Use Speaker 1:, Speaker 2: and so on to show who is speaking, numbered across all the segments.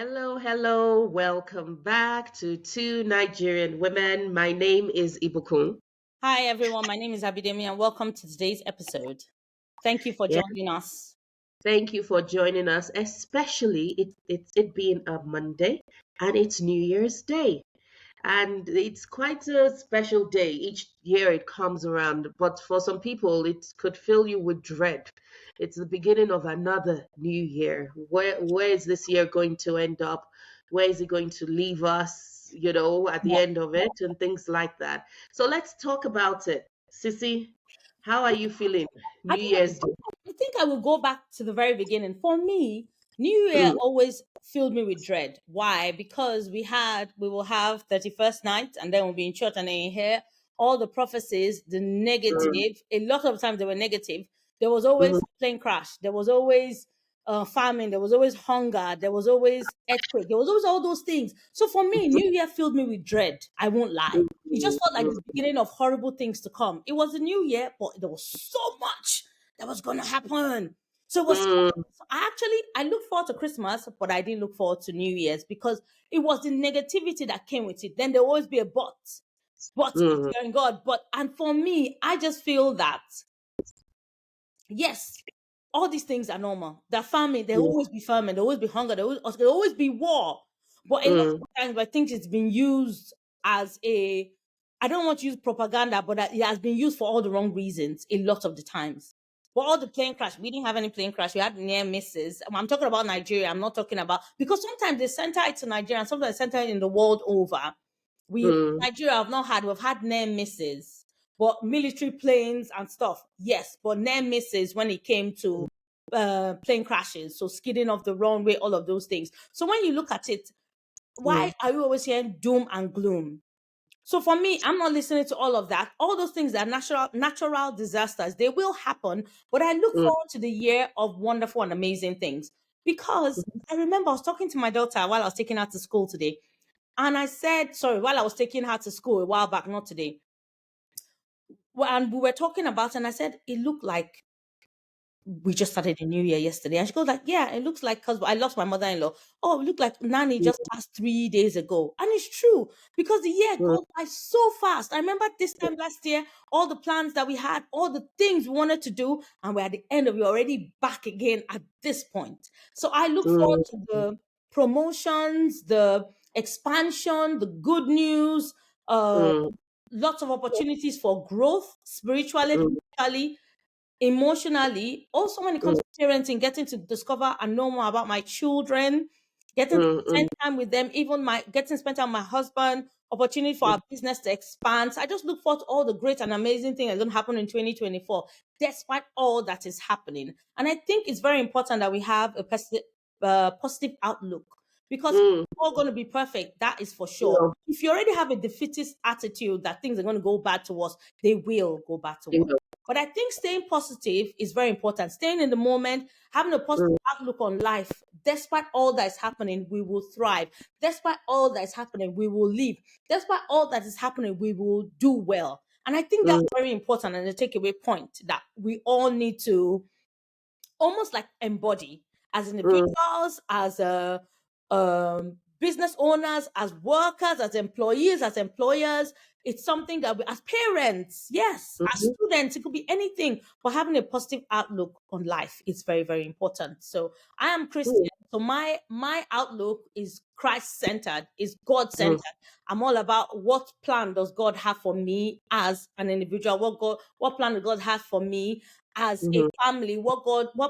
Speaker 1: Hello, hello. Welcome back to Two Nigerian Women. My name is Ibukun.
Speaker 2: Hi, everyone. My name is Abidemi, and welcome to today's episode. Thank you for
Speaker 1: Yeah,
Speaker 2: joining us.
Speaker 1: thank you for joining us, especially it being a Monday and it's New Year's Day. And it's quite a special day. Each year it comes around, but for some people, it could fill you with dread. It's the beginning of another new year. Where is this year going to end up? Where is it going to leave us, at the
Speaker 2: Yeah.
Speaker 1: end of it, and things like that. So let's talk about it. Sissy, how are you feeling?
Speaker 2: I
Speaker 1: New
Speaker 2: think
Speaker 1: Year's Day.
Speaker 2: I think I will go back to the very beginning. For me, New Year
Speaker 1: Mm,
Speaker 2: always filled me with dread. Why? Because we will have 31st night, and then we'll be in church, and then you hear all the prophecies, the
Speaker 1: mm,
Speaker 2: negative. A lot of times they were negative. There was
Speaker 1: mm,
Speaker 2: always plane crash. There was always famine. There was always hunger. There was always earthquake. There was always all those things. So for me, New Year filled me with dread. I won't lie.
Speaker 1: mm,
Speaker 2: It just felt like
Speaker 1: mm,
Speaker 2: the beginning of horrible things to come. It was a new year, but there was so much that was going to happen. So it was.
Speaker 1: mm,
Speaker 2: So I look forward to Christmas, but I didn't look forward to New Year's because it was the negativity that came with it. Then there will always be a but if
Speaker 1: mm,
Speaker 2: you're in God. But and for me, I just feel that yes, all these things are normal. The famine, there will
Speaker 1: mm,
Speaker 2: always be famine, there will always be hunger, there will always be war. But a lot
Speaker 1: mm,
Speaker 2: of times, I think it's been used as a. I don't want to use propaganda, but it has been used for all the wrong reasons a lot of the times. But all the plane crash, we didn't have any plane crash. We had near misses. I'm talking about Nigeria. I'm not talking about because sometimes they center it to Nigeria, and sometimes they center it in the world over. We
Speaker 1: mm,
Speaker 2: Nigeria have not had. We've had near misses, but military planes and stuff, yes, but near misses when it came to plane crashes, so skidding off the runway, all of those things. So when you look at it, why
Speaker 1: mm,
Speaker 2: are you always hearing doom and gloom? So for me, I'm not listening to all of that. All those things are natural disasters. They will happen, but I look
Speaker 1: mm,
Speaker 2: forward to the year of wonderful and amazing things because I remember I was talking to my daughter while I was taking her to school today, and I said, sorry, while I was taking her to school a while back, not today. Well, and we were talking about, and I said, it looked like we just started the new year yesterday. And she goes like, yeah, it looks like because I lost my mother-in-law. Oh, it looked like Nanny
Speaker 1: mm,
Speaker 2: just passed 3 days ago. And it's true because the year
Speaker 1: mm,
Speaker 2: goes by so fast. I remember this time last year, all the plans that we had, all the things we wanted to do, and we're at the end of it already back again at this point. So I look forward
Speaker 1: mm,
Speaker 2: to the promotions, the expansion, the good news, uh,
Speaker 1: mm,
Speaker 2: lots of opportunities for growth spiritually,
Speaker 1: mm,
Speaker 2: physically, emotionally. Also, when it
Speaker 1: mm,
Speaker 2: comes to parenting, getting to discover and know more about my children, getting to
Speaker 1: mm,
Speaker 2: spend
Speaker 1: mm,
Speaker 2: time with them, even my getting to spend time with my husband, opportunity for our business to expand. So I just look forward to all the great and amazing things that are going to happen in 2024, despite all that is happening. And I think it's very important that we have a positive outlook because it's
Speaker 1: mm.
Speaker 2: all going to be perfect. That is for sure.
Speaker 1: No,
Speaker 2: If you already have a defeatist attitude that things are going to go bad to us, they will go bad to
Speaker 1: you
Speaker 2: us.
Speaker 1: know,
Speaker 2: But I think staying positive is very important. Staying in the moment, having a positive
Speaker 1: mm,
Speaker 2: outlook on life. Despite all that is happening, we will thrive. Despite all that is happening, we will live. Despite all that is happening, we will do well. And I think that's
Speaker 1: mm,
Speaker 2: very important and a takeaway point that we all need to almost like embody as
Speaker 1: mm,
Speaker 2: individuals, as business owners, as workers, as employees, as employers. It's something that we, as parents, yes, as
Speaker 1: mhm,
Speaker 2: students, it could be anything, but having a positive outlook on life is very, very important. So I am Christian.
Speaker 1: mm,
Speaker 2: So my outlook is Christ centered, is God
Speaker 1: mm,
Speaker 2: centered. I'm all about what plan does God have for me as an individual, what plan does God have for me as a
Speaker 1: mhm,
Speaker 2: family, what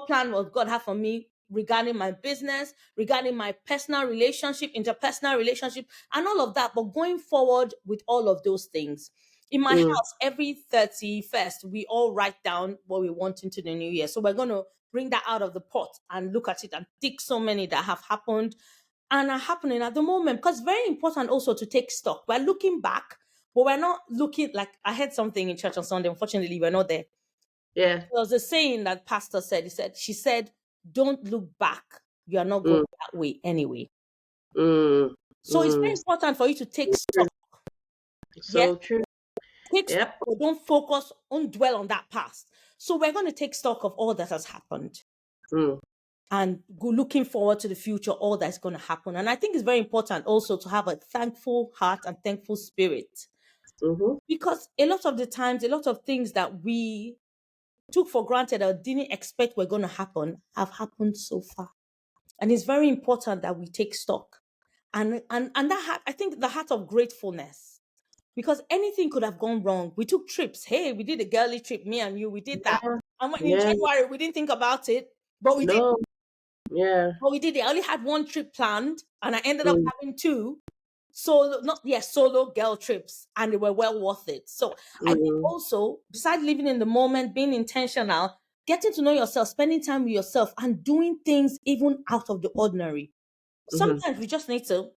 Speaker 2: plan was God have for me regarding my business, regarding my personal relationship, interpersonal relationship, and all of that. But going forward with all of those things. In my
Speaker 1: mm,
Speaker 2: house, every 31st, we all write down what we want into the new year. So we're going to bring that out of the pot and look at it and tick so many that have happened and are happening at the moment. Because it's very important also to take stock. We're looking back, but we're not looking like I heard something in church on Sunday. Unfortunately, we're not there.
Speaker 1: yeah,
Speaker 2: There was a saying that pastor said. She said, don't look back. You are not going
Speaker 1: mm,
Speaker 2: that way anyway.
Speaker 1: mm,
Speaker 2: So it's very
Speaker 1: mm.
Speaker 2: important for you to take
Speaker 1: So true.
Speaker 2: stock. Yes,
Speaker 1: So true.
Speaker 2: take stock,
Speaker 1: Yep.
Speaker 2: but don't focus, don't dwell on that past. So we're going to take stock of all that has happened.
Speaker 1: Mm,
Speaker 2: and looking forward to the future, all that's going to happen. And I think it's very important also to have a thankful heart and thankful spirit,
Speaker 1: Mm-hmm.
Speaker 2: because a lot of the times, a lot of things that we took for granted or didn't expect were going to happen have happened so far. And it's very important that we take stock. And that heart, I think the heart of gratefulness, because anything could have gone wrong. We took trips. Hey, we did a girly trip, me and you, we did that.
Speaker 1: Yeah.
Speaker 2: And when in
Speaker 1: Yeah.
Speaker 2: January, we didn't think about it, but we did.
Speaker 1: No. Yeah.
Speaker 2: But we did it. I only had one trip planned, and I ended up
Speaker 1: Mm,
Speaker 2: having two solo, not yes, solo girl trips, and they were well worth it. So I think
Speaker 1: mm,
Speaker 2: also, besides living in the moment, being intentional, getting to know yourself, spending time with yourself, and doing things even out of the ordinary.
Speaker 1: mhm.
Speaker 2: Sometimes we just need to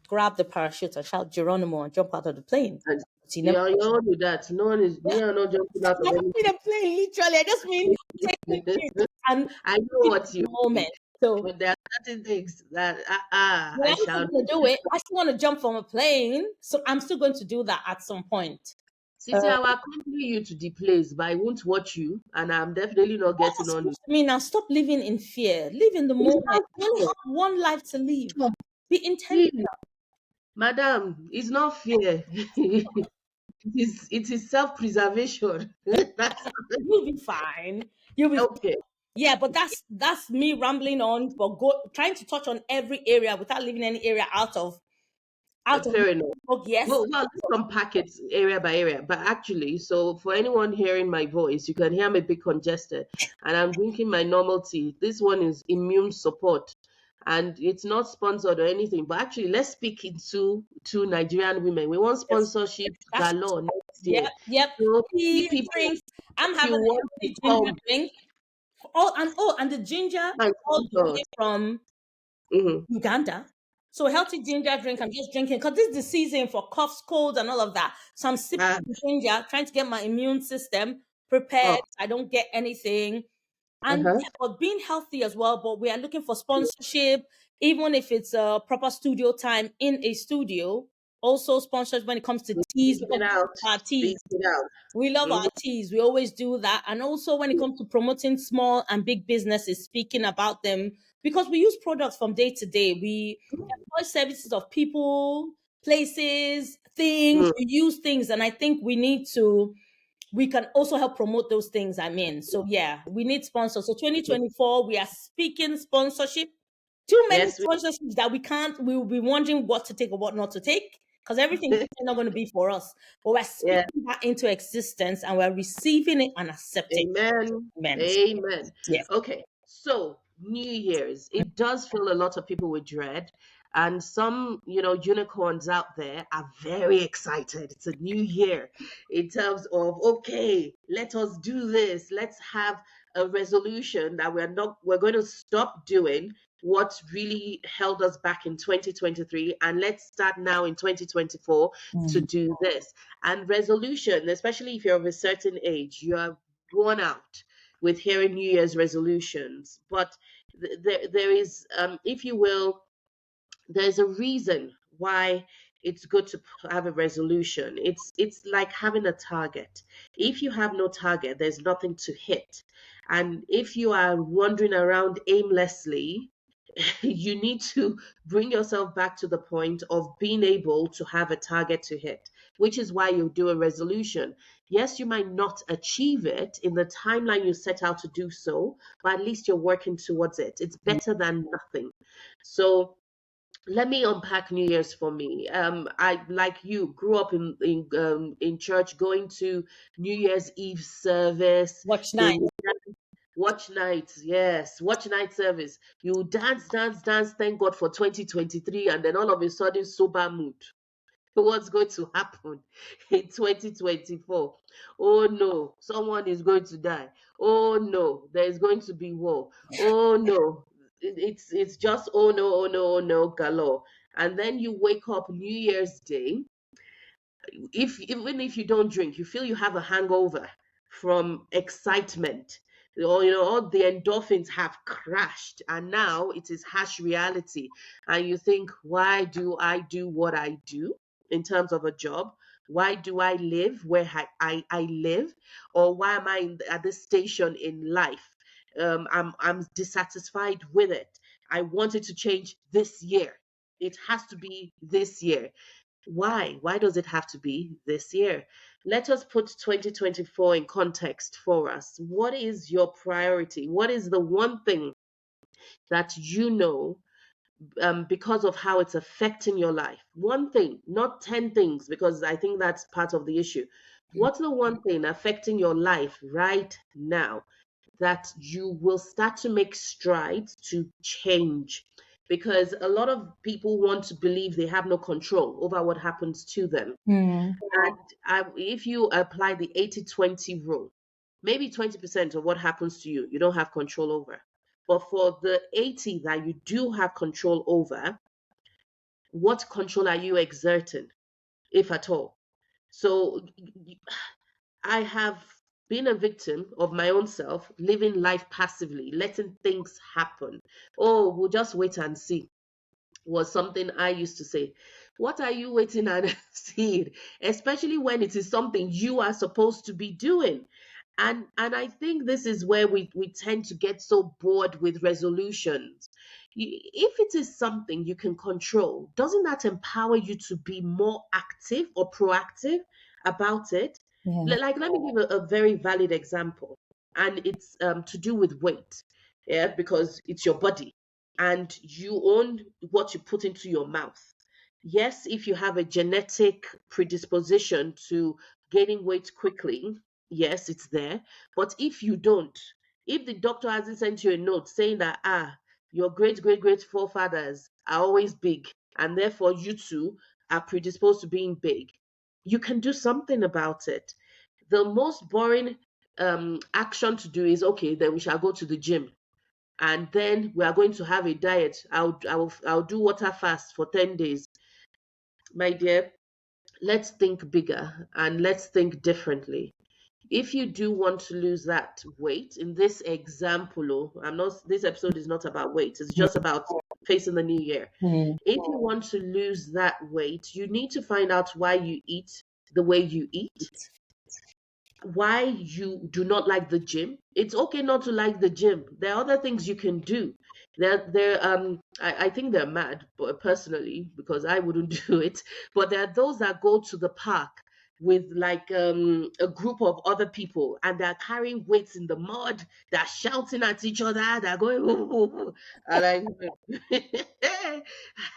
Speaker 2: grab the parachute and shout Geronimo and jump out of the plane.
Speaker 1: And
Speaker 2: But you never.
Speaker 1: yeah, you all do that. No one is,
Speaker 2: Yeah,
Speaker 1: me are not jumping out
Speaker 2: I
Speaker 1: of
Speaker 2: don't
Speaker 1: any.
Speaker 2: mean a plane literally. I just mean taking it and
Speaker 1: I know
Speaker 2: being
Speaker 1: what
Speaker 2: in
Speaker 1: you
Speaker 2: the moment.
Speaker 1: mean.
Speaker 2: So
Speaker 1: But there are certain things that
Speaker 2: but
Speaker 1: I
Speaker 2: I'm
Speaker 1: shall
Speaker 2: still
Speaker 1: not.
Speaker 2: gonna do it. I still want to jump from a plane, so I'm still going to do that at some point.
Speaker 1: Sisi, I will accompany you to the place, but I won't watch you, and I'm definitely not
Speaker 2: What
Speaker 1: getting
Speaker 2: does
Speaker 1: on it.
Speaker 2: supposed to mean now? Stop living in fear. Live in the
Speaker 1: It's
Speaker 2: moment.
Speaker 1: not
Speaker 2: You only
Speaker 1: fair.
Speaker 2: have one life to live. Be intentional.
Speaker 1: Please, madam, it's not fair. It is self-preservation. That's
Speaker 2: You'll be fine. You'll be
Speaker 1: okay.
Speaker 2: yeah, but that's me rambling on, but trying to touch on every area without leaving any area out of
Speaker 1: Fair enough.
Speaker 2: oh, yes.
Speaker 1: Well, let's unpack it area by area. But actually, so for anyone hearing my voice, you can hear I'm a bit congested, and I'm drinking my normal tea. This one is immune support, and it's not sponsored or anything. But actually, let's speak into two Nigerian women. We want
Speaker 2: Yes.
Speaker 1: sponsorship
Speaker 2: That's
Speaker 1: galore next
Speaker 2: yep,
Speaker 1: year.
Speaker 2: yep.
Speaker 1: So
Speaker 2: Tea,
Speaker 1: you people,
Speaker 2: drinks. I'm
Speaker 1: if you
Speaker 2: having a
Speaker 1: want to
Speaker 2: healthy ginger
Speaker 1: come
Speaker 2: drink. And the ginger
Speaker 1: and
Speaker 2: all the
Speaker 1: sponsor
Speaker 2: way
Speaker 1: us,
Speaker 2: from
Speaker 1: mhm,
Speaker 2: Uganda. So a healthy ginger drink. I'm just drinking because this is the season for coughs, colds, and all of that. So I'm sipping
Speaker 1: ah,
Speaker 2: the ginger, trying to get my immune system prepared.
Speaker 1: up,
Speaker 2: I don't get anything. And
Speaker 1: uh-huh.
Speaker 2: yeah, but being healthy as well. But we are looking for sponsorship, even if it's a proper studio time in a studio. Also sponsors when it comes to teas,
Speaker 1: Speak
Speaker 2: because
Speaker 1: it out.
Speaker 2: our
Speaker 1: Speak
Speaker 2: teas.
Speaker 1: it out.
Speaker 2: We love our
Speaker 1: Mhm.
Speaker 2: teas. We always do that. And also when it comes to promoting small and big businesses, speaking about them, because we use products from day to day. We employ services of people, places, things.
Speaker 1: Mm,
Speaker 2: We use things. And I think we can also help promote those things I'm in. So yeah, we need sponsors. So
Speaker 1: mm.
Speaker 2: 2024, we are speaking sponsorship. Too many
Speaker 1: Yes,
Speaker 2: sponsorships that we will be wondering what to take or what not to take, because everything is not going to be for us. But we're
Speaker 1: yeah.
Speaker 2: speaking that into existence and we're receiving it and accepting
Speaker 1: Amen.
Speaker 2: it. Amen.
Speaker 1: Amen.
Speaker 2: Yes.
Speaker 1: Okay, so New Year's, it does fill a lot of people with dread. And some, unicorns out there are very excited. It's a new year in terms of, okay, let us do this. Let's have a resolution that we're going to stop doing what really held us back in 2023. And let's start now in 2024 to
Speaker 2: Mm.
Speaker 1: do this. And resolution, especially if you're of a certain age, you are worn out with hearing New Year's resolutions. But there is, if you will, there's a reason why it's good to have a resolution. It's like having a target. If you have no target, there's nothing to hit. And if you are wandering around aimlessly, you need to bring yourself back to the point of being able to have a target to hit, which is why you do a resolution. Yes, you might not achieve it in the timeline you set out to do so, but at least you're working towards it. It's better than nothing. So let me unpack New Year's for me. I, like you, grew up in church, going to New Year's Eve service.
Speaker 2: Watch
Speaker 1: They
Speaker 2: night.
Speaker 1: would watch nights, yes, watch night service. You dance, dance, dance. Thank God for 2023, and then all of a sudden, sober mood. What's going to happen in 2024? Oh no, someone is going to die. Oh no, there is going to be war. Oh no, it's just oh no, oh no, oh no, galore. And then you wake up New Year's Day, if even if you don't drink, you feel you have a hangover from excitement. Or all the endorphins have crashed, and now it is harsh reality. And you think, why do I do what I do in terms of a job? Why do I live where I live? Or why am I at this station in life? I'm dissatisfied with it. I want it to change this year. It has to be this year. Why does it have to be this year? Let us put 2024 in context for us. What is your priority? What is the one thing that you know, because of how it's affecting your life? One thing, not 10 things, because I think that's part of the issue. What's the one thing affecting your life right now that you will start to make strides to change? Because a lot of people want to believe they have no control over what happens to them.
Speaker 2: Mm.
Speaker 1: And if you apply the 80-20 rule, maybe 20% of what happens to you, you don't have control over. But for the 80 that you do have control over, what control are you exerting, if at all? So I have been a victim of my own self, living life passively, letting things happen. Oh, we'll just wait and see, was something I used to say. What are you waiting and seeing? Especially when it is something you are supposed to be doing. And I think this is where we tend to get so bored with resolutions. If it is something you can control, doesn't that empower you to be more active or proactive about it?
Speaker 2: Yeah.
Speaker 1: Like, let me give a very valid example, and it's to do with weight. Yeah, because it's your body and you own what you put into your mouth. Yes, if you have a genetic predisposition to gaining weight quickly, yes, it's there. But if you don't, if the doctor hasn't sent you a note saying that, your great great great forefathers are always big, and therefore you too are predisposed to being big, you can do something about it. The most boring action to do is, okay, then we shall go to the gym, and then we are going to have a diet. I'll do water fast for 10 days. My dear, let's think bigger and let's think differently. If you do want to lose that weight, in this example, I'm not, this episode is not about weight, it's just about facing the new year.
Speaker 2: Mm.
Speaker 1: If you want to lose that weight, you need to find out why you eat the way you eat, why you do not like the gym. It's okay not to like the gym. There are other things you can do. I think they're mad, but personally, because I wouldn't do it. But there are those that go to the park with like a group of other people, and they're carrying weights in the mud, they're shouting at each other, they're going, "Ooh, ooh, ooh." And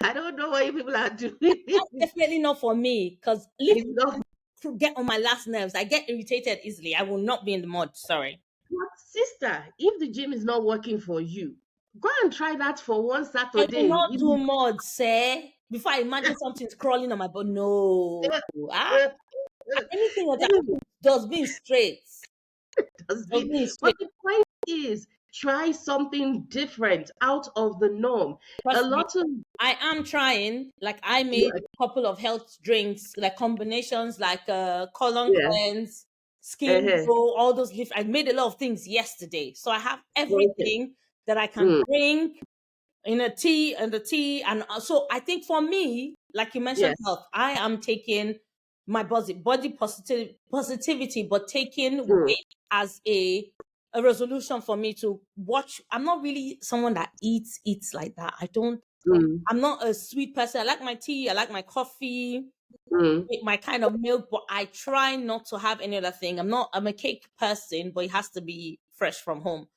Speaker 1: I don't know why people are doing
Speaker 2: That's
Speaker 1: it.
Speaker 2: definitely not for me because
Speaker 1: It's
Speaker 2: lifting
Speaker 1: not.
Speaker 2: to get on my last nerves. I get irritated easily. I will not be in the mud. Sorry.
Speaker 1: But sister, if the gym is not working for you, go and try that for one
Speaker 2: I will
Speaker 1: Saturday.
Speaker 2: not do mud, say. Before I imagine something's crawling on my butt. No. Ah, anything that does being straight. Does
Speaker 1: Dustbin.
Speaker 2: being
Speaker 1: But
Speaker 2: straight.
Speaker 1: the point is, try something different, out of the norm. A
Speaker 2: Trust me.
Speaker 1: lot of,
Speaker 2: I am trying. Like I made
Speaker 1: yeah,
Speaker 2: a couple of health drinks, like combinations, like colon
Speaker 1: yeah,
Speaker 2: cleanse, skin
Speaker 1: uh-huh.
Speaker 2: glow, all those lift. I made a lot of things yesterday, so I have
Speaker 1: Okay.
Speaker 2: everything that I can
Speaker 1: Mm,
Speaker 2: drink in a tea and the tea. And so I think for me, like you mentioned,
Speaker 1: yes.
Speaker 2: health. I am taking my body positivity, but taking
Speaker 1: Mm,
Speaker 2: weight as a resolution for me to watch. I'm not really someone that eats like that. I don't.
Speaker 1: mm,
Speaker 2: I'm not a sweet person. I like my tea. I like my coffee,
Speaker 1: mm,
Speaker 2: my kind of milk, but I try not to have any other thing. I'm a cake person, but it has to be fresh from home.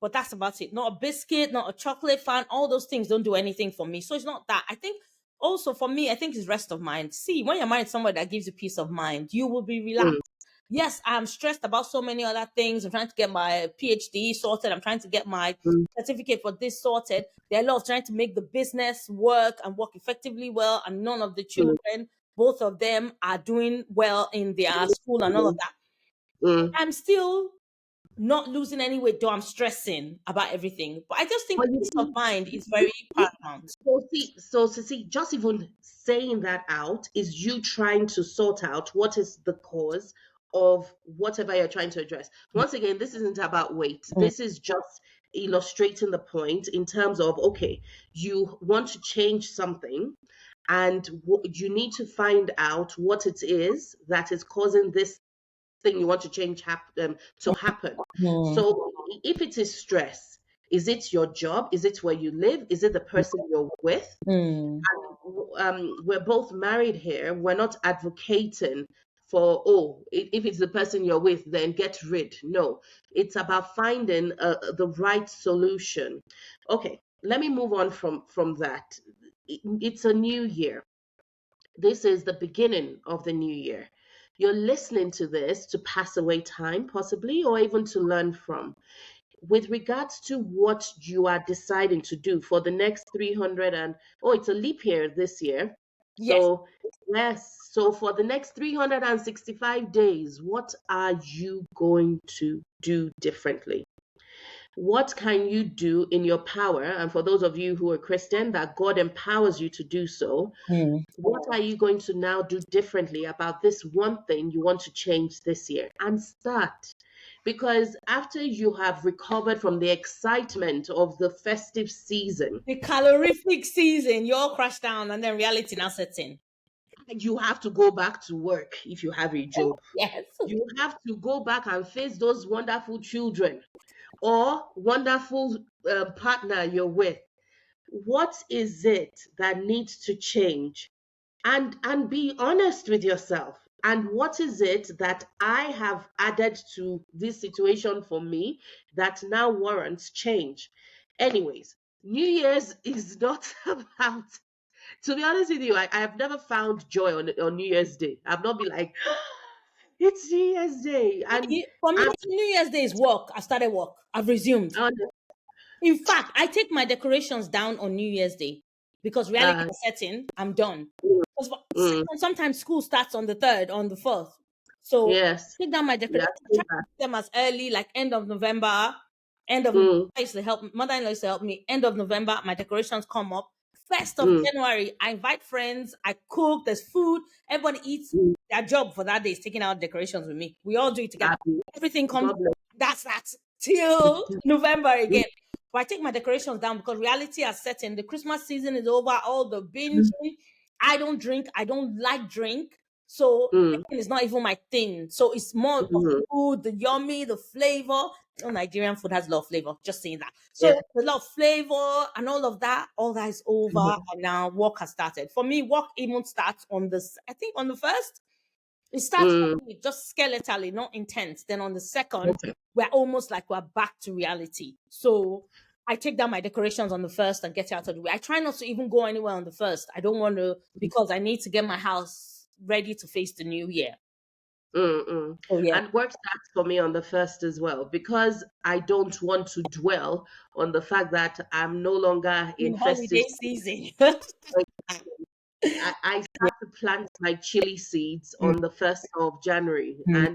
Speaker 2: But that's about it. Not a biscuit, not a chocolate fan. All those things don't do anything for me. So it's not that. I think also for me, I think it's rest of mind. See, when you're married to somebody that gives you peace of mind, you will be relaxed.
Speaker 1: mm,
Speaker 2: Yes, I'm stressed about so many other things. I'm trying to get my PhD sorted. I'm trying to get my
Speaker 1: mm,
Speaker 2: certificate for this sorted. There are a lot of trying to make the business work and work effectively well, and none of the
Speaker 1: mm,
Speaker 2: children, both of them, are doing well in their school and all of
Speaker 1: mm,
Speaker 2: that.
Speaker 1: mm.
Speaker 2: I'm still not losing any weight, though I'm stressing about everything. But I just
Speaker 1: But
Speaker 2: think
Speaker 1: you
Speaker 2: peace of
Speaker 1: see,
Speaker 2: mind is very paramount.
Speaker 1: so see, just even saying that out is you trying to sort out what is the cause of whatever you're trying to address. Once again, this isn't about weight.
Speaker 2: Mm.
Speaker 1: This is just illustrating the point in terms of, okay, you want to change something, and you need to find out what it is that is causing this thing you want to change to happen.
Speaker 2: Mm.
Speaker 1: So if it is stress, is it your job? Is it where you live? Is it the person you're with?
Speaker 2: Mm.
Speaker 1: We're both married here. We're not advocating for, oh, if it's the person you're with, then get rid. No, it's about finding the right solution. Okay, let me move on from that. It's a new year. This is the beginning of the new year. You're listening to this to pass away time, possibly, or even to learn from. With regards to what you are deciding to do for the next 300 and, oh, it's a leap year this year.
Speaker 2: Yes.
Speaker 1: So, yes, so for the next 365 days, what are you going to do differently? What can you do in your power? And for those of you who are Christian, that God empowers you to do so.
Speaker 2: Mm.
Speaker 1: What are you going to now do differently about this one thing you want to change this year? And start. Because after you have recovered from the excitement of the festive season,
Speaker 2: The calorific season, you all crash down, and then reality now sets in.
Speaker 1: you have to go back to work if you have a job.
Speaker 2: Yes.
Speaker 1: You have to go back and face those wonderful children or wonderful partner you're with. What is it that needs to change? And be honest with yourself. And what is it that I have added to this situation for me that now warrants change? Anyways, New Year's is not about, to be honest with you, I have never found joy on New Year's Day. I've not been like, it's New Year's Day.
Speaker 2: For me,
Speaker 1: And
Speaker 2: New Year's Day is work. I started work. I've resumed.
Speaker 1: uh,
Speaker 2: In fact, I take my decorations down on New Year's Day because reality
Speaker 1: uh,
Speaker 2: is setting. I'm done.
Speaker 1: mm,
Speaker 2: 'Cause
Speaker 1: mm,
Speaker 2: sometimes school starts on the 3rd, on the 4th. So
Speaker 1: yes,
Speaker 2: take down my
Speaker 1: yeah,
Speaker 2: decorations. I
Speaker 1: say
Speaker 2: try to
Speaker 1: that.
Speaker 2: keep them as early, like end of November. End of
Speaker 1: Mm,
Speaker 2: I used to help mother-in-law used to help me. End of November, my decorations come up. 1st of
Speaker 1: mm,
Speaker 2: January, I invite friends. I cook. There's food. Everybody eats.
Speaker 1: mm.
Speaker 2: Their job for that day is taking out decorations with me. We all do it together.
Speaker 1: Happy.
Speaker 2: Everything comes.
Speaker 1: God bless.
Speaker 2: That's that till November
Speaker 1: Mm,
Speaker 2: again. But I take my decorations down because reality has set in. The Christmas season is over. All the
Speaker 1: mm,
Speaker 2: binging. I don't drink. I don't like drink. So
Speaker 1: mm,
Speaker 2: drinking is not even my thing. So it's more of
Speaker 1: mm.
Speaker 2: food, the yummy, the flavor. Oh, Nigerian food has a lot of flavor. Just saying that.
Speaker 1: Yeah.
Speaker 2: So a lot of flavor and all of that. All that is over,
Speaker 1: Mhm.
Speaker 2: and now work has started. For me, work even starts on this. I think on the 1st. It starts
Speaker 1: Mm,
Speaker 2: just skeletally, not intense. Then on the 2nd,
Speaker 1: okay.
Speaker 2: we're almost like we're back to reality. So I take down my decorations on the 1st and get out of the way. I try not to even go anywhere on the 1st. I don't want to because I need to get my house ready to face the new year.
Speaker 1: Mm, mm.
Speaker 2: Oh yeah,
Speaker 1: And work starts for me on the first as well because I don't want to dwell on the fact that I'm no longer in
Speaker 2: in
Speaker 1: festive.
Speaker 2: holiday season.
Speaker 1: I start to plant my chili seeds
Speaker 2: Mm,
Speaker 1: on the 1st of January,
Speaker 2: mm,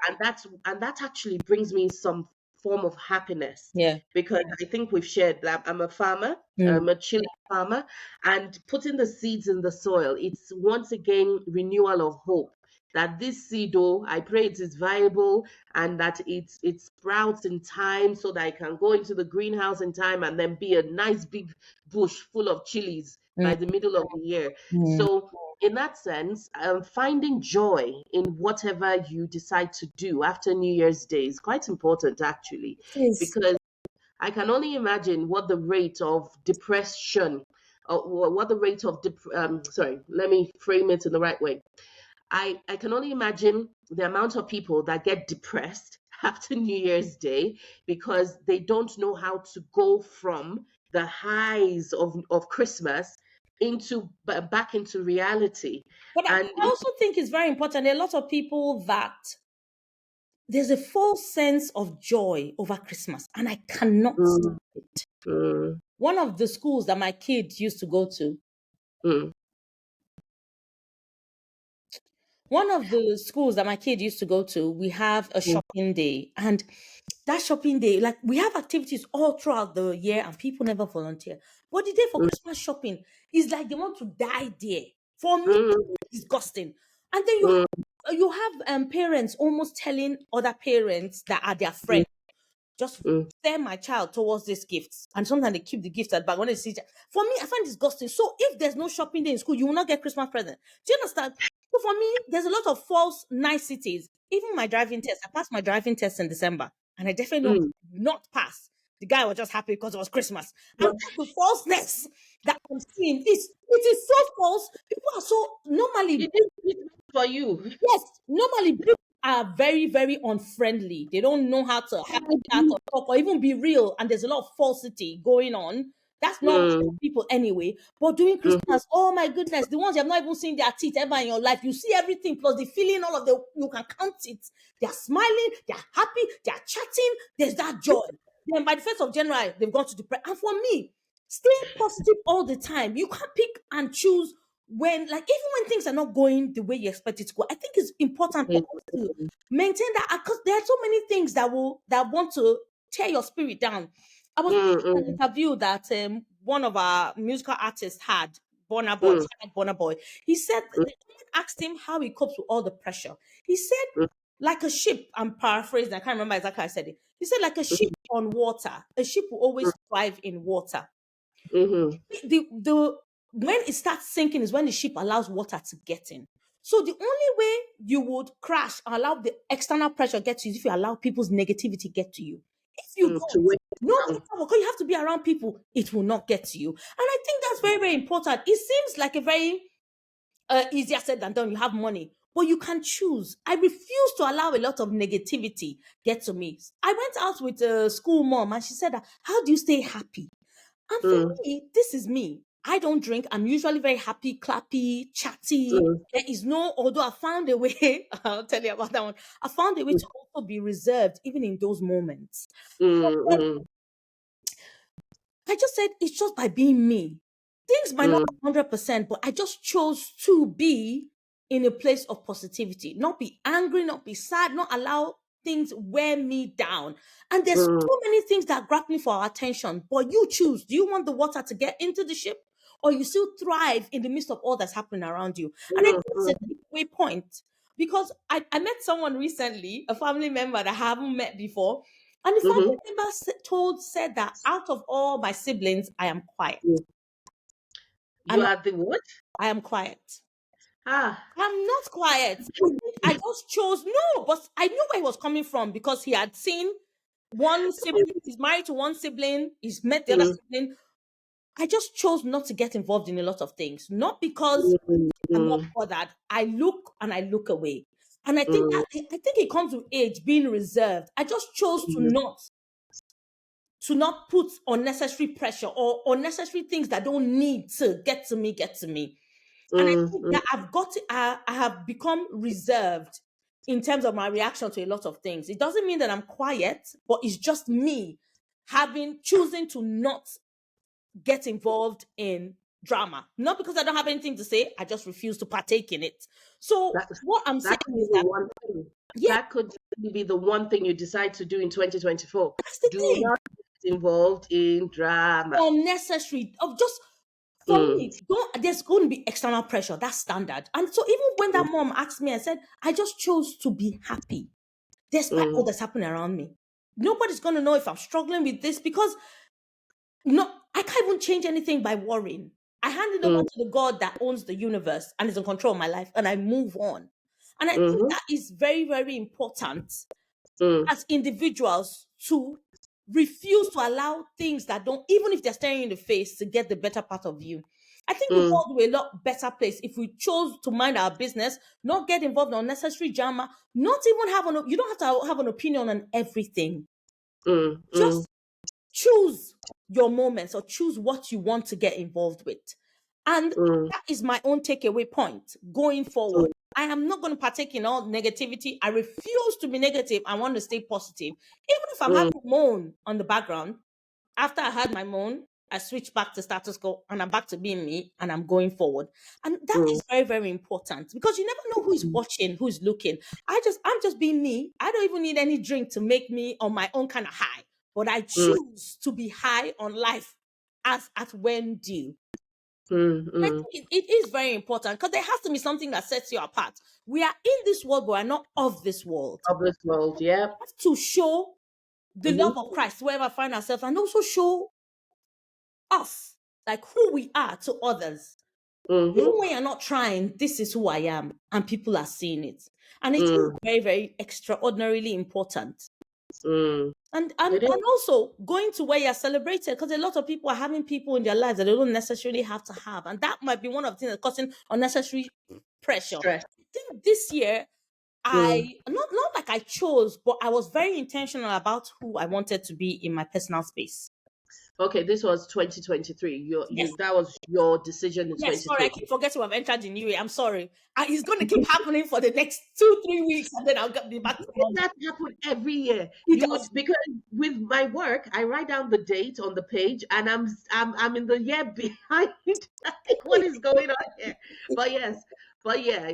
Speaker 1: and that actually brings me some form of happiness
Speaker 2: yeah.
Speaker 1: because I think we've shared that I'm a farmer,
Speaker 2: Mm.
Speaker 1: I'm a chili farmer, and putting the seeds in the soil, it's once again renewal of hope that this seed, oh, I pray it is viable and that it sprouts in time so that I can go into the greenhouse in time and then be a nice big bush full of chilies
Speaker 2: Mm,
Speaker 1: by the middle of the year.
Speaker 2: mm.
Speaker 1: So, in that sense, finding joy in whatever you decide to do after New Year's Day is quite important, actually,
Speaker 2: It is.
Speaker 1: because I can only imagine what the rate of depression, or what the rate of, sorry, let me frame it in the right way. I can only imagine the amount of people that get depressed after New Year's Day because they don't know how to go from the highs of Christmas back into reality.
Speaker 2: But
Speaker 1: And
Speaker 2: I also think it's very important. There are a lot of people that there's a false sense of joy over Christmas, and I cannot see
Speaker 1: mm,
Speaker 2: it.
Speaker 1: mm,
Speaker 2: One of the schools that my kids used to go to,
Speaker 1: mm,
Speaker 2: one of the schools that my kid used to go to, we have a
Speaker 1: mm,
Speaker 2: shopping day. And that shopping day, like we have activities all throughout the year and people never volunteer. But the day for
Speaker 1: mm,
Speaker 2: Christmas shopping is like they want to die there. For me,
Speaker 1: mm,
Speaker 2: it's disgusting. And then
Speaker 1: mm,
Speaker 2: you have parents almost telling other parents that are their
Speaker 1: mm,
Speaker 2: friends, just
Speaker 1: mm.
Speaker 2: steer my child towards these gifts. And sometimes they keep the gifts at back when they see. For me, I find disgusting. So if there's no shopping day in school, you will not get Christmas present. Do you understand? So for me, there's a lot of false niceties. Even my driving test, I passed my driving test in December. and I definitely know
Speaker 1: Mm.
Speaker 2: not pass. The guy was just happy because it was Christmas. And
Speaker 1: But
Speaker 2: that's the falseness that I'm seeing. It is so false. People are so normally.
Speaker 1: it is for you.
Speaker 2: Yes, normally people are very, very unfriendly. They don't know how to have a chat or talk or even be real. And there's a lot of falsity going on. That's normal for
Speaker 1: Mm.
Speaker 2: people anyway. But during
Speaker 1: Mhm.
Speaker 2: Christmas, oh my goodness, the ones you have not even seen their teeth ever in your life, you see everything plus the feeling, all of the you can count it. They're smiling, they're happy, they're chatting. There's that joy. Then by the 1st of January, they've gone to depress. And for me, stay positive all the time. You can't pick and choose when, like, even when things are not going the way you expect it to go. I think it's important for us to maintain that, because there are so many things that want to tear your spirit down. I was
Speaker 1: Mm.
Speaker 2: watching an
Speaker 1: Mm.
Speaker 2: interview that one of our musical artists had, Bonner Boy,
Speaker 1: Mm.
Speaker 2: Bonner Boy. He said, the woman asked him how he copes with all the pressure. He said,
Speaker 1: Mm.
Speaker 2: like a ship, I'm paraphrasing, I can't remember exactly how I said it. He said, like a ship
Speaker 1: Mm.
Speaker 2: on water, a ship will always thrive in water.
Speaker 1: Mhm.
Speaker 2: The when it starts sinking is when the ship allows water to get in. So the only way you would crash and allow the external pressure get to you is if you allow people's negativity get to you. If you
Speaker 1: Mm. To
Speaker 2: don't,
Speaker 1: wait
Speaker 2: no
Speaker 1: down.
Speaker 2: matter what, 'cause you have to be around people, it will not get to you. And I think that's very, very important. It seems like a very easier said than done. You have money, but you can choose. I refuse to allow a lot of negativity get to me. I went out with a school mom and she said, how do you stay happy? And for
Speaker 1: Mm.
Speaker 2: me, this is me. I don't drink. I'm usually very happy, clappy, chatty.
Speaker 1: Mm.
Speaker 2: There is no, although I found a way, I'll tell you about that one. I found a way
Speaker 1: Mm.
Speaker 2: to also be reserved, even in those moments.
Speaker 1: Mm.
Speaker 2: I just said it's just by being me. Things might not
Speaker 1: Mm.
Speaker 2: be 100%, but I just chose to be in a place of positivity, not be angry, not be sad, not allow things wear me down. And there's
Speaker 1: Mm.
Speaker 2: so many things that are grappling for our attention, but you choose. Do you want the water to get into the ship, or you still thrive in the midst of all that's happening around you? And I
Speaker 1: Mm.
Speaker 2: think that's a
Speaker 1: Mm.
Speaker 2: takeaway point, because I met someone recently, a family member that I haven't met before, and the
Speaker 1: Mhm.
Speaker 2: family member said that out of all my siblings, I am quiet.
Speaker 1: Mm. You
Speaker 2: I'm not,
Speaker 1: are the what?
Speaker 2: I am quiet.
Speaker 1: Ah.
Speaker 2: I'm not quiet. I think I just chose no, but I knew where he was coming from because he had seen one sibling, he's married to one sibling, he's met the other
Speaker 1: Mm.
Speaker 2: sibling. I just chose not to get involved in a lot of things, not because
Speaker 1: Mm.
Speaker 2: I'm not
Speaker 1: Mm.
Speaker 2: bothered. I look and I look away. And
Speaker 1: Mm.
Speaker 2: I think it comes with age, being reserved. I just chose
Speaker 1: Mm.
Speaker 2: to not put unnecessary pressure or unnecessary things that don't need to get to me. And I
Speaker 1: Mm.
Speaker 2: think
Speaker 1: Mm.
Speaker 2: that I have become reserved in terms of my reaction to a lot of things. It doesn't mean that I'm quiet, but it's just me choosing to not get involved in drama. Not because I don't have anything to say, I just refuse to partake in it. So
Speaker 1: That
Speaker 2: what I'm saying
Speaker 1: that could be
Speaker 2: is
Speaker 1: the
Speaker 2: that,
Speaker 1: one thing.
Speaker 2: yeah,
Speaker 1: That could be the one thing you decide to do in 2024.
Speaker 2: that's the
Speaker 1: Do
Speaker 2: thing.
Speaker 1: not get involved in drama.
Speaker 2: Unnecessary of just for
Speaker 1: Mm.
Speaker 2: me, don't there's going to be external pressure. That's standard. And so even when that mom asked me, I said, I just chose to be happy despite all
Speaker 1: Mm.
Speaker 2: that's happening around me. Nobody's going to know if I'm struggling with this because no, I can't even change anything by worrying. I hand it over
Speaker 1: Mm.
Speaker 2: to the God that owns the universe and is in control of my life, and I move on. And I think
Speaker 1: Mhm.
Speaker 2: that is very, very important
Speaker 1: Mm.
Speaker 2: as individuals to refuse to allow things that don't, even if they're staring you in the face, to get the better part of you. I think the
Speaker 1: Mm.
Speaker 2: world will be a lot better place if we chose to mind our business, not get involved in unnecessary drama, not even you don't have to have an opinion on everything.
Speaker 1: Mm. Mm.
Speaker 2: Just choose your moments or choose what you want to get involved with. And
Speaker 1: Mm.
Speaker 2: that is my own takeaway point going
Speaker 1: Mm.
Speaker 2: forward. I am not going to partake in all negativity. I refuse to be negative. I want to stay positive. Even if I'm
Speaker 1: Mm.
Speaker 2: having a moan on the background, after I had my moan, I switch back to status quo and I'm back to being me and I'm going forward. And that
Speaker 1: Mm.
Speaker 2: is very, very important because you never know who is watching, who is looking. I'm just being me. I don't even need any drink to make me on my own kind of high, but I
Speaker 1: Mm.
Speaker 2: choose to be high on life as at when due.
Speaker 1: Mm.
Speaker 2: I
Speaker 1: Mm.
Speaker 2: think it is very important because there has to be something that sets you apart. We are in this world, but we're not of this world.
Speaker 1: Of this world, yeah.
Speaker 2: We have to show the
Speaker 1: Mhm.
Speaker 2: love of Christ wherever we find ourselves and also show us, like who we are to others. Even
Speaker 1: Mhm.
Speaker 2: when you're not trying, this is who I am, and people are seeing it. And it is
Speaker 1: Mm.
Speaker 2: very, very extraordinarily important.
Speaker 1: Mm.
Speaker 2: And
Speaker 1: It is.
Speaker 2: also going to where you're celebrated, because a lot of people are having people in their lives that they don't necessarily have to have, and that might be one of the things that's causing unnecessary pressure.
Speaker 1: Stress.
Speaker 2: I think this year
Speaker 1: Mm.
Speaker 2: I not like I chose, but I was very intentional about who I wanted to be in my personal space.
Speaker 1: Okay, this was 2023.
Speaker 2: Yes.
Speaker 1: That was your decision in
Speaker 2: Yes, sorry, I
Speaker 1: 23.
Speaker 2: keep forgetting we've entered the new year. I'm sorry. It's going to keep happening for the next 2, 3 weeks, and then I'll be back to
Speaker 1: Doesn't
Speaker 2: normal.
Speaker 1: that happen every year?
Speaker 2: It
Speaker 1: You
Speaker 2: does.
Speaker 1: would, because with my work, I write down the date on the page, and I'm in the year behind. Like, what is going on here? But yes, but yeah.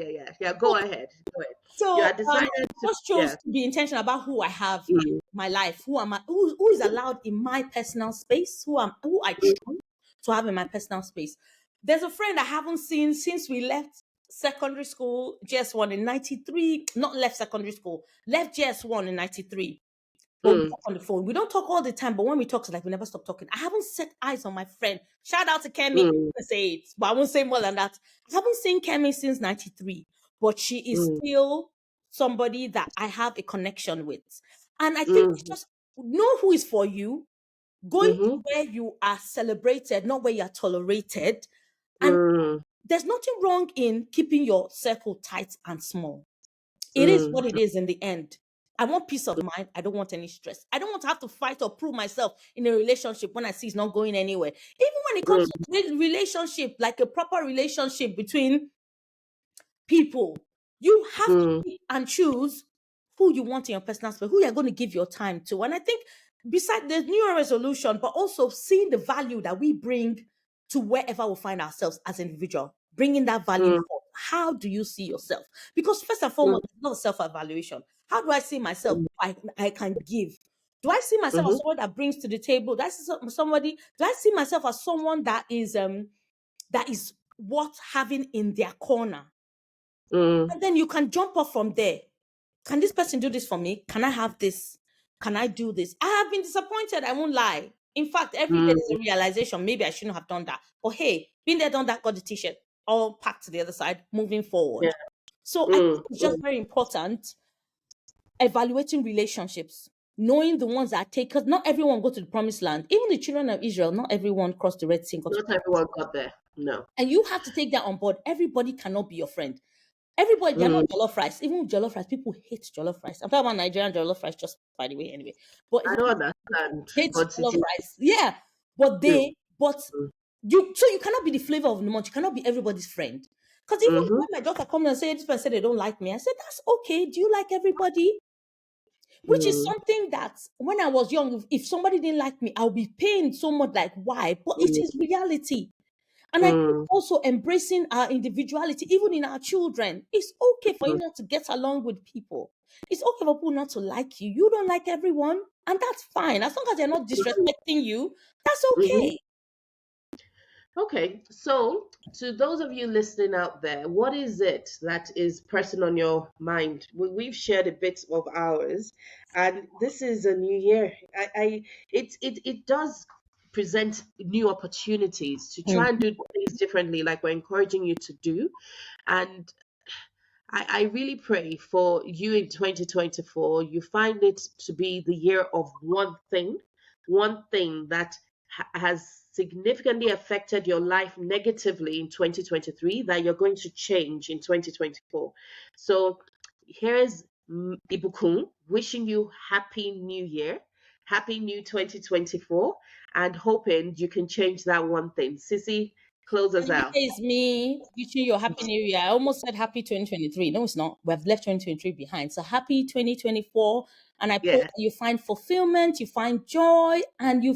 Speaker 1: Go ahead, go ahead. You
Speaker 2: So
Speaker 1: had decided
Speaker 2: I
Speaker 1: to,
Speaker 2: just chose
Speaker 1: yeah.
Speaker 2: to be intentional about who I have in
Speaker 1: Mm,
Speaker 2: my life. Who am I? Who is allowed in my personal space? Who I choose to have in my personal space. There's a friend I haven't seen since we left secondary school, JS1 in 93. Not left secondary school, left JS1 in 93. But we
Speaker 1: mm,
Speaker 2: talk on the phone. We don't talk all the time, but when we talk, it's like we never stop talking. I haven't set eyes on my friend. Shout out to Kemi.
Speaker 1: mm,
Speaker 2: I say it, but I won't say more than that. I haven't seen Kemi since 93, but she is
Speaker 1: mm,
Speaker 2: still somebody that I have a connection with. And I think it's
Speaker 1: mm,
Speaker 2: just know who is for you, going to
Speaker 1: mm,
Speaker 2: where you are celebrated, not where you are tolerated. And
Speaker 1: mm,
Speaker 2: there's nothing wrong in keeping your circle tight and small. It is
Speaker 1: mm,
Speaker 2: what it is in the end. I want peace of mind. I don't want any stress. I don't want to have to fight or prove myself in a relationship when I see it's not going anywhere. Even when it comes
Speaker 1: mm,
Speaker 2: to relationship, like a proper relationship between people, you have to
Speaker 1: mm,
Speaker 2: pick and choose who you want in your personal space, who you're going to give your time to. And I think beside the New Year resolution, but also seeing the value that we bring to wherever we find ourselves as individual, bringing that value
Speaker 1: mm,
Speaker 2: forth. How do you see yourself? Because first and
Speaker 1: mm,
Speaker 2: foremost, it's not self-evaluation. How do I see myself? I can give. Do I see myself as
Speaker 1: mhm,
Speaker 2: someone that brings to the table? Do I see somebody? Do I see myself as someone that is worth having in their corner?
Speaker 1: mm,
Speaker 2: And then you can jump off from there. Can this person do this for me? Can I have this? Can I do this? I have been disappointed. I won't lie. In fact, every day there's
Speaker 1: mm,
Speaker 2: a realization. Maybe I shouldn't have done that. But hey, been there, done that, got the t-shirt, all packed to the other side, moving
Speaker 1: yeah.
Speaker 2: forward. So I think
Speaker 1: Mm,
Speaker 2: it's just
Speaker 1: mm.
Speaker 2: very important evaluating relationships, knowing the ones that take, because not everyone go to the promised land. Even the children of Israel, not everyone crossed the Red Sea and got to
Speaker 1: Not
Speaker 2: the promised
Speaker 1: everyone
Speaker 2: land.
Speaker 1: got there. No.
Speaker 2: And you have to take that on board. Everybody cannot be your friend. Everybody, they're not
Speaker 1: Mm.
Speaker 2: jollof rice. Even jollof rice, people hate jollof rice. I'm talking about Nigerian jollof rice, just by the way, anyway. But
Speaker 1: I
Speaker 2: it's,
Speaker 1: don't
Speaker 2: people
Speaker 1: understand,
Speaker 2: hate
Speaker 1: but it
Speaker 2: jollof
Speaker 1: is
Speaker 2: rice. Yeah, but
Speaker 1: true.
Speaker 2: but you cannot be the flavor of the month. You cannot be everybody's friend. Because even
Speaker 1: Mm-hmm.
Speaker 2: when my daughter comes and say this person said they don't like me, I said that's okay. Do you like everybody? Which is
Speaker 1: Mm,
Speaker 2: something that when I was young, if somebody didn't like me, I'll be pained so much. Like why? But it
Speaker 1: mm,
Speaker 2: is reality. And I think
Speaker 1: mm,
Speaker 2: also embracing our individuality, even in our children. It's okay for you
Speaker 1: mm,
Speaker 2: not to get along with people. It's okay for people not to like you. You don't like everyone, and that's fine. As long as they're not disrespecting you, that's
Speaker 1: mhm.
Speaker 2: okay.
Speaker 1: Okay, so to those of you listening out there, what is it that is pressing on your mind? We've shared a bit of ours, and this is a new year. It does present new opportunities to try and
Speaker 2: Mm.
Speaker 1: do things differently, like we're encouraging you to do. And I really pray for you in 2024. You find it to be the year of one thing that has significantly affected your life negatively in 2023 that you're going to change in 2024. So here's Ibukun wishing you happy new year, happy new 2024, and hoping you can change that one thing. Sissy, close us
Speaker 2: And
Speaker 1: out.
Speaker 2: here is me wishing you a happy new year. I almost said happy 2023. No, it's not. We've left 2023 behind. So happy 2024. And I pray
Speaker 1: Yeah,
Speaker 2: that you find fulfillment, you find joy, and you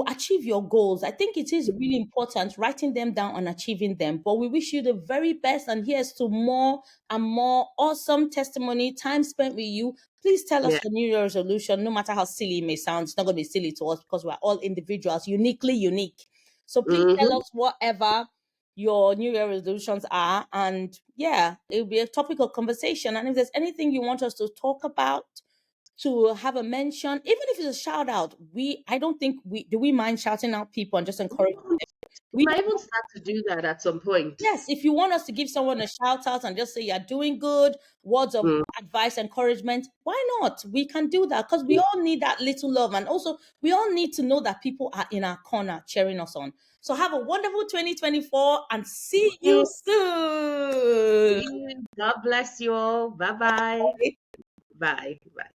Speaker 2: achieve your goals. I think it is really important writing them down and achieving them. But we wish you the very best. And here's to more and more awesome testimony, time spent with you. Please tell
Speaker 1: yeah.
Speaker 2: us your New Year resolution, no matter how silly it may sound. It's not going to be silly to us because we're all individuals, uniquely unique. So please tell
Speaker 1: Mm-hmm.
Speaker 2: us whatever your New Year resolutions are. And yeah, it'll be a topic of conversation. And if there's anything you want us to talk about, to have a mention, even if it's a shout out. I don't think we mind shouting out people and just encouraging them.
Speaker 1: We
Speaker 2: We
Speaker 1: might even
Speaker 2: don't.
Speaker 1: start to do that at some point.
Speaker 2: Yes, if you want us to give someone a shout out and just say you're doing good, words of
Speaker 1: Mm.
Speaker 2: advice, encouragement, why not? We can do that because we all need that little love. And also, we all need to know that people are in our corner cheering us on. So, have a wonderful 2024 and see you
Speaker 1: Yes.
Speaker 2: soon.
Speaker 1: God bless you all. Bye bye. Bye. Bye.